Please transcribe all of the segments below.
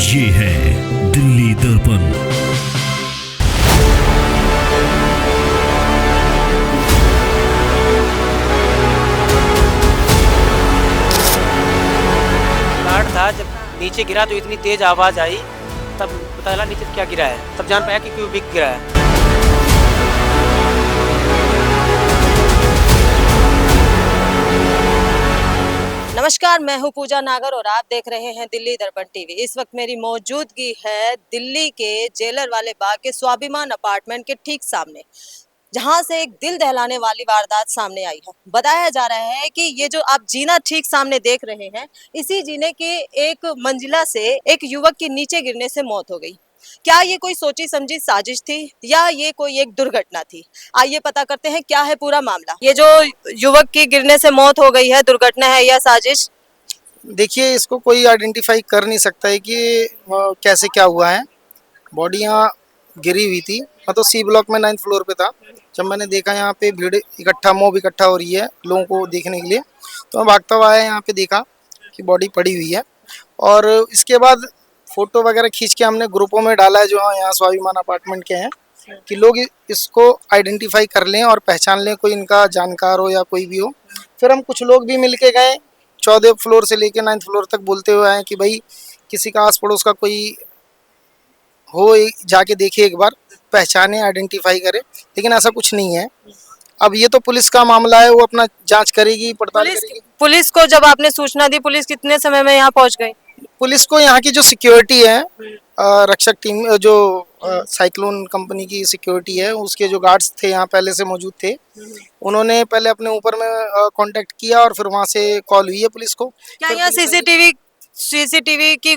ये है दिल्ली दर्पण। गार्ड था, जब नीचे गिरा तो इतनी तेज आवाज आई, तब पता चला नीचे क्या गिरा है, तब जान पाया कि क्यों बिक गिरा है। नमस्कार, मैं हूं पूजा नागर और आप देख रहे हैं दिल्ली दर्पण टीवी। इस वक्त मेरी मौजूदगी है दिल्ली के जेलर वाले बाग के स्वाभिमान अपार्टमेंट के ठीक सामने, जहां से एक दिल दहलाने वाली वारदात सामने आई है। बताया जा रहा है कि ये जो आप जीना ठीक सामने देख रहे हैं, इसी जीने के एक मंजिला से एक युवक की नीचे गिरने से मौत हो गई। क्या ये कोई सोची समझी साजिश थी या ये कोई एक दुर्घटना थी? आइए पता करते हैं क्या है पूरा मामला। ये जो युवक की गिरने से मौत हो गई है, दुर्घटना है या साजिश? देखिए, इसको कोई आइडेंटिफाई कर नहीं सकता है कि कैसे क्या हुआ है। बॉडी यहाँ गिरी हुई थी। मैं तो सी ब्लॉक में 9th फ्लोर पे था। जब मैंने देखा यहाँ पे भीड़ मॉब इकट्ठा हो रही है लोगों को देखने के लिए, तो मैं भागता हुआ आया, यहाँ पे देखा कि बॉडी पड़ी हुई है। और इसके बाद फोटो वगैरह खींच के हमने ग्रुपों में डाला है जो यहाँ स्वाभिमान अपार्टमेंट के हैं, कि लोग इसको आइडेंटिफाई कर लें और पहचान लें, कोई इनका जानकार हो या कोई भी हो। फिर हम कुछ लोग भी मिल के गए 14 फ्लोर से लेके 9th फ्लोर तक, बोलते हुए आए कि भाई किसी का आस पड़ोस का कोई हो, जाके देखिए, एक बार पहचाने, आइडेंटिफाई करे। लेकिन ऐसा कुछ नहीं है। अब ये तो पुलिस का मामला है, वो अपना जांच करेगी, पड़ताल करेगी। पुलिस को जब आपने सूचना दी, पुलिस कितने समय में यहाँ पहुँच गई? पुलिस को यहाँ की जो सिक्योरिटी है, रक्षक टीम, जो साइक्लोन कंपनी की सिक्योरिटी है, उसके जो गार्ड्स थे यहाँ पहले से मौजूद थे, उन्होंने पहले अपने ऊपर में कांटेक्ट किया और फिर वहाँ से कॉल हुई है पुलिस को। क्या यहाँ सीसीटीवी की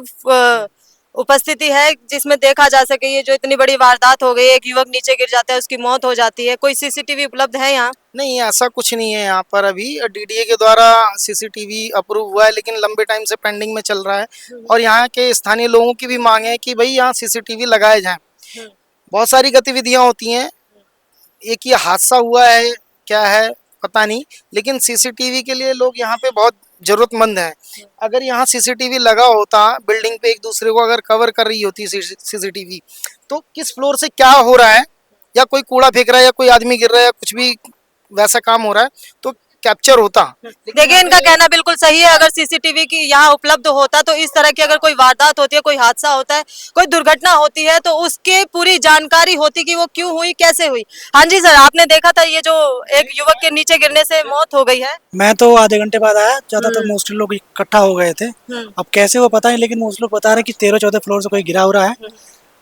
उपस्थिति है जिसमें देखा जा सके ये जो इतनी बड़ी वारदात हो गई, एक युवक नीचे गिर जाता है, उसकी मौत हो जाती है, कोई सीसीटीवी उपलब्ध है यहाँ? नहीं, ऐसा कुछ नहीं है यहाँ पर। अभी डीडीए के द्वारा सीसीटीवी अप्रूव हुआ है, लेकिन लंबे टाइम से पेंडिंग में चल रहा है। और यहाँ के स्थानीय लोगों की भी मांग है कि भाई यहाँ सीसीटीवी लगाए जाएं। बहुत सारी गतिविधियां होती हैं, एक ये हादसा हुआ है, क्या है पता नहीं, लेकिन सीसीटीवी के लिए लोग यहाँ पे बहुत जरूरतमंद हैं। अगर यहाँ सीसीटीवी लगा होता, बिल्डिंग पे एक दूसरे को अगर कवर कर रही होती सीसीटीवी, तो किस फ्लोर से क्या हो रहा है, या कोई कूड़ा फेंक रहा है, या कोई आदमी गिर रहा है, या कुछ भी वैसा काम हो रहा है, तो कैप्चर होता। देखिए, इनका कहना बिल्कुल सही है। अगर सीसीटीवी की यहाँ उपलब्ध होता तो इस तरह की अगर कोई वारदात होती है, कोई हादसा होता है, कोई दुर्घटना होती है, तो उसके पूरी जानकारी होती कि वो क्यों हुई, कैसे हुई। हाँ जी सर, आपने देखा था ये जो एक युवक के नीचे गिरने से मौत हो गई है? मैं तो आधे घंटे बाद आया। ज्यादातर मोस्टली लोग इकट्ठा हो गए थे। अब कैसे वो पता नहीं, लेकिन मोस्ट लोग बता रहे कि 13-14 फ्लोर से कोई गिरा हो रहा है।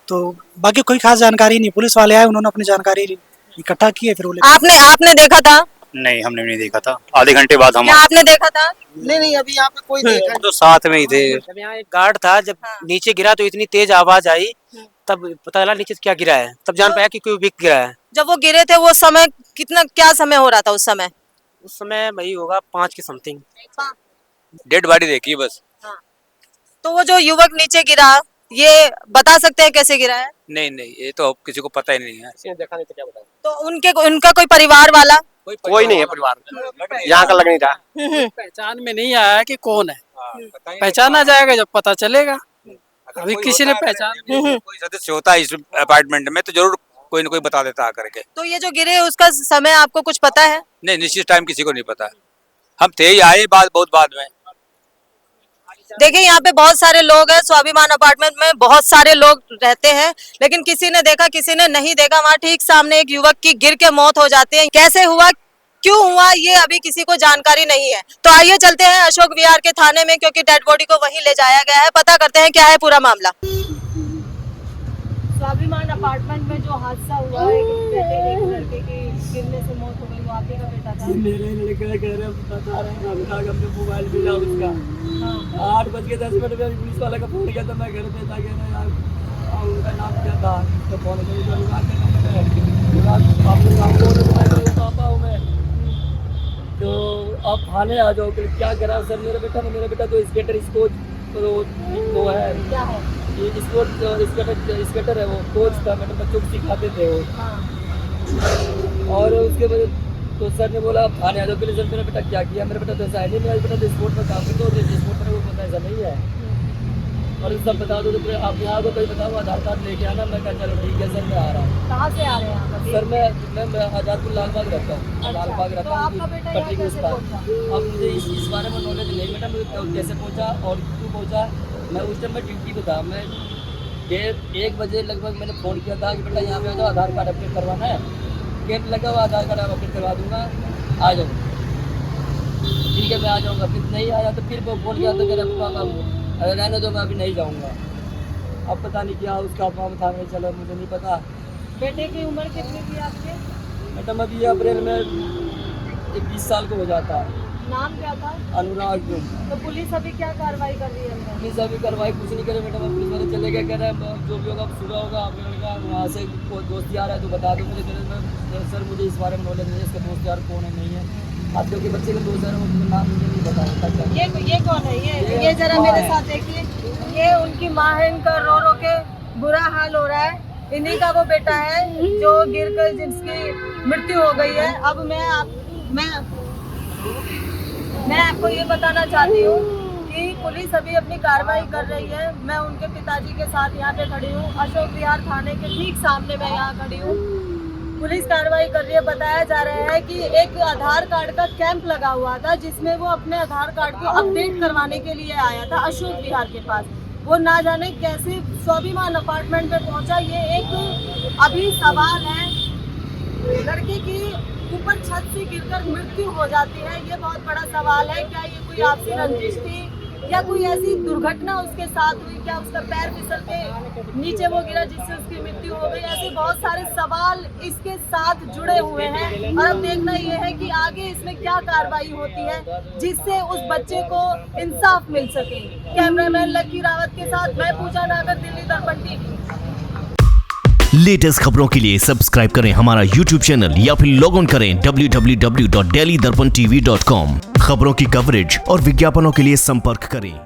तो बाकी कोई खास जानकारी नहीं। पुलिस वाले आए, उन्होंने अपनी जानकारी इकट्ठा की है, फिर वो आपने देखा था? नहीं, हमने नहीं देखा था। आधे घंटे बाद हम क्या आपने देखा था? नहीं, अभी यहाँ पे कोई देखा नहीं। तो साथ में ही थे। जब यहाँ एक गार्ड था, जब नीचे गिरा तो इतनी तेज आवाज आई, तब पता चला नीचे क्या गिरा है, तब जान पाया कि क्यों बिक गिरा है। जब वो गिरे थे वो समय क्या समय हो रहा था उस समय? उस समय वही होगा 5 के समथिंग। डेड बॉडी देखी बस। तो वो जो युवक नीचे गिरा, ये बता सकते हैं कैसे गिरा है? नहीं, ये तो किसी को पता ही नहीं है। देखा नहीं तो क्या बताएं। तो उनका कोई परिवार वाला? कोई नहीं है परिवार में, यहाँ का लग नहीं रहा। पहचान में नहीं आया कि कौन है। पहचाना जाएगा जब पता चलेगा। अभी किसी ने पहचान कोई सदस्य होता है इस अपार्टमेंट में तो जरूर कोई न कोई बता देता आकर के। तो ये जो गिरे उसका समय आपको कुछ पता है? नहीं, निश्चित टाइम किसी को नहीं पता। हम थे ही आए बहुत बाद में। देखिए, यहाँ पे बहुत सारे लोग हैं, स्वाभिमान अपार्टमेंट में बहुत सारे लोग रहते हैं, लेकिन किसी ने देखा, किसी ने नहीं देखा। वहाँ ठीक सामने एक युवक की गिर के मौत हो जाती है। कैसे हुआ, क्यों हुआ, ये अभी किसी को जानकारी नहीं है। तो आइए चलते हैं अशोक विहार के थाने में, क्योंकि डेड बॉडी को वहीं ले जाया गया है। पता करते हैं क्या है पूरा मामला। स्वाभिमान अपार्टमेंट में जो हादसा हुआ, एक लड़के की गिरने से मौत हो गई, वो आप ही का बेटा था? मेरे लड़के कह रहे बता रहे हैं, हमने मोबाइल मिला उसका। 8:10 में पुलिस वाला का फोन किया था, मैं घर पे था, कह रहे यार उनका नाम क्या था, तो फोन पापा हूँ मैं, तो आप थाने आ जाओ। फिर क्या करा सर, मेरा बेटा तो स्केटर स्कोच तो है, क्या है ये स्केटर है, वो कोच था, मैंने बच्चों को सिखाते थे वो। और उसके वजह तो सर ने बोला आप थाने आ जाओ। पहले सर मेरा बेटा क्या किया, मेरा बेटा तो ऐसा है नहीं, मेरा बेटा तो स्पोर्ट में काम करता है, स्पोर्ट में वो पता ऐसा नहीं है। और सब बता दो तो फिर आप यहाँ को कोई बताओ आधार कार्ड लेके आना। मैं कहा चलो ठीक है सर मैं आ रहा हूँ। कहाँ से आ रहे हैं आप? सर मैं आजादपुर लालबाग रहता हूँ। लालबाग रहता हूँ। आपका बेटा यहाँ पट्टी के उस कैसे पार। पहुंचा? अब मुझे इस बारे में नॉलेज नहीं बेटा, मुझे कैसे पहुँचा और क्यों पहुँचा। मैं उस टाइम मैं ड्यूटी पे था। मैं 1:30 बजे लगभग मैंने फ़ोन किया था कि बेटा यहाँ पे आ जाओ, आधार कार्ड अपडेट करवाना है। कैंप लगा हुआ, आधार कार्ड अपडेट करवा दूँगा, आ जाओ। ठीक है मैं आ जाऊँगा। फिर नहीं आया तो फिर वो फ़ोन किया तो कह रहा रहने दो, मैं अभी नहीं जाऊँगा। अब पता नहीं क्या उसका काम था, मैं चलो मुझे नहीं पता। बेटे की उम्र कितनी थी आपके? मैडम अभी अप्रैल में 20 साल को हो जाता है। नाम क्या था? अनुराग। तो पुलिस अभी क्या कार्रवाई कर रही है अंदर? पुलिस अभी कार्रवाई कुछ नहीं करे मैडम। पुलिस वाले चले गए, कह रहे हैं जो भी होगा सुबह होगा। आपने कहा वहाँ से कोई दोस्त यार है तो बता दो मुझे। सर मुझे इस बारे में नॉलेज नहीं है, इसका दोस्त यार कौन है नहीं है। आप जो कि बच्चे के दोस्त यार उनका नाम मुझे नहीं पता होता। ये कौन है? ये जरा मेरे साथ देखिए। ये उनकी माँ है, इनका रो रो के बुरा हाल हो रहा है। इन्हीं का वो बेटा है जो गिर कर जिसकी मृत्यु हो गई है। अब मैं आपको ये बताना चाहती हूँ कि पुलिस अभी अपनी कार्रवाई कर रही है। मैं उनके पिताजी के साथ यहाँ पे खड़ी हूँ। अशोक विहार थाने के ठीक सामने मैं यहाँ खड़ी हूँ। पुलिस कार्रवाई कर रही है। बताया जा रहा है कि एक आधार कार्ड का कैंप लगा हुआ था जिसमें वो अपने आधार कार्ड को अपडेट करवाने के लिए आया था अशोक विहार के पास। वो ना जाने कैसे स्वाभिमान अपार्टमेंट में पहुंचा, ये एक अभी सवाल है। लड़के की ऊपर छत से गिरकर मृत्यु हो जाती है, ये बहुत बड़ा सवाल है। क्या ये कोई आपसी रंजिश थी या कोई ऐसी दुर्घटना उसके साथ हुई? क्या उसका पैर फिसल के नीचे वो गिरा जिससे उसकी मृत्यु हो गई? ऐसे बहुत सारे सवाल इसके साथ जुड़े हुए हैं और अब देखना ये है कि आगे इसमें क्या कार्रवाई होती है जिससे उस बच्चे को इंसाफ मिल सके। कैमरामैन लकी रावत के साथ मैं पूजा नागर, दिल्ली दर्पण टीवी। लेटेस्ट खबरों के लिए सब्सक्राइब करें हमारा YouTube चैनल या फिर लॉग ऑन करें www.delhidarpantv.com। खबरों की कवरेज और विज्ञापनों के लिए संपर्क करें।